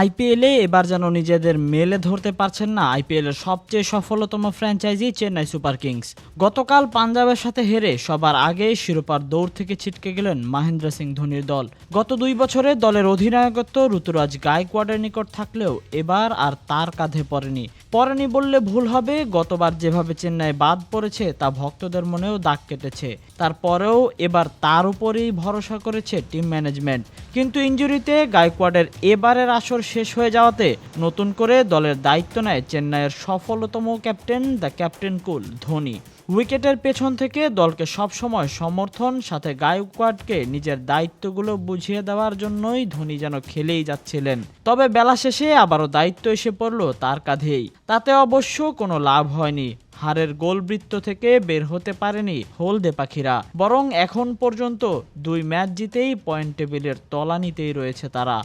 আইপিএলে এবার যেন নিজেদের মেলে ধরতে পারছেন না আইপিএলের সবচেয়ে সফলতম ফ্র্যাঞ্চাইজি চেন্নাই সুপার কিংস। গতকাল পাঞ্জাবের সাথে হেরে সবার আগে শিরোপার দৌড় থেকে ছিটকে গেলেন মহেন্দ্র সিং ধোনির দল। গত 2 বছরে দলের অধিনায়কত্ব ঋতুরাজ গায়কোয়াড়ের নিকট থাকলেও এবার আর তার কাঁধে পড়েনি বললে ভুল হবে। গতবার যেভাবে চেন্নাই বাদ পড়েছে তা ভক্তদের মনেও দাগ কেটেছে। তারপরেও এবার তার উপরেই ভরসা করেছে টিম ম্যানেজমেন্ট। কিন্তু ইনজুরিতে গায়কোয়াড়ের এবারের আসর শেষ হয়ে যাওয়াতে নতুন করে দলের দায়িত্ব নেয় চেন্নাইয়ের সফলতম captain the captain cool Dhoni. উইকেটের পেছন থেকে দলকে সবসময় সমর্থন, সাথে গায়কোয়াড়কে নিজের দায়িত্বগুলো বুঝিয়ে দেওয়ার জন্যই ধোনি যেন খেলেই যাচ্ছিলেন। তবে বেলা শেষে আবারও দায়িত্ব এসে পড়ল তার কাঁধেই। তাতে অবশ্য কোনো লাভ হয়নি। হারের গোলবৃত্ত থেকে বের হতে পারেনি হলদে পাখিরা, বরং এখন পর্যন্ত 2 ম্যাচ জিতেই পয়েন্ট টেবিলের তলানিতেই রয়েছে তারা।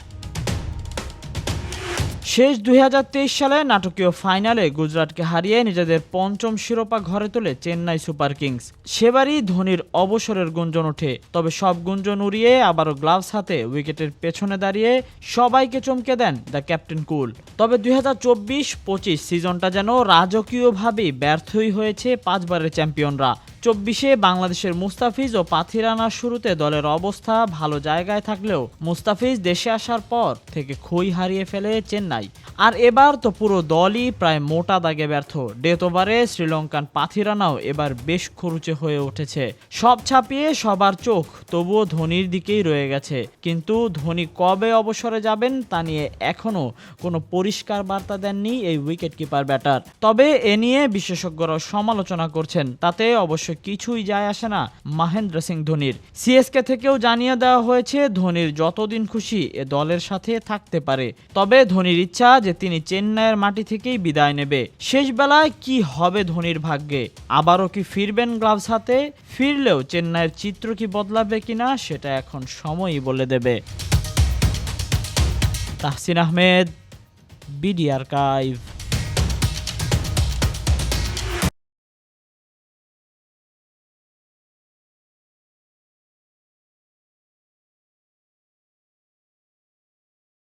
শেষ 2023 সালে নাটকীয় ফাইনালে গুজরাটকে হারিয়ে নিজেদের 5ম শিরোপা ঘরে তোলে চেন্নাই সুপার কিংস। সেবারই ধোনির অবসরের গুঞ্জন ওঠে, তবে সব গুঞ্জন উড়িয়ে আবারও গ্লাভস হাতে উইকেটের পেছনে দাঁড়িয়ে সবাইকে চমকে দেন দ্য ক্যাপ্টেন কুল। তবে 2024-25 সিজনটা যেন রাজকীয়ভাবেই ব্যর্থই হয়েছে 5 বারের চ্যাম্পিয়নরা। 24-এ বাংলাদেশের মুস্তাফিজ ও পাথিরানার শুরুতে দলের অবস্থা ভালো জায়গায় থাকলেও মুস্তাফিজ দেশে আসার পর থেকে খই হারিয়ে ফেলে চেন্নাই। আর এবার তো পুরো দলই প্রায় মোটা দাগে ব্যর্থ। ডেথ ওভারে শ্রীলঙ্কান পাথিরানাও এবার বেশ খরুচে হয়ে উঠেছে। সব ছাপিয়ে সবার চোখ তবুও ধোনির দিকেই রয়ে গেছে। কিন্তু ধোনি কবে অবসরে যাবেন তা নিয়ে এখনও কোনো পরিষ্কার বার্তা দেননি এই উইকেট কিপার ব্যাটার। তবে এ নিয়ে বিশেষজ্ঞরাও সমালোচনা করছেন, তাতে অবশ্য কিছুই যায় আসে না মহেন্দ্র সিং ধোনির। সিএসকে থেকেও জানিয়ে দেওয়া হয়েছে ধোনির যতদিন খুশি এ দলের সাথে থাকতে পারে, তবে ধোনির ইচ্ছা যে তিনি চেন্নাইয়ের মাটি থেকেই বিদায় নেবে। শেষ বেলায় কি হবে ধোনির ভাগ্যে? আবারও কি ফিরবেন গ্লাভস হাতে? ফিরলেও চেন্নাইয়ের চিত্র কি বদলাবে কিনা সেটা এখন সময়ই বলে দেবে। Tahsin Ahmed, BD archive.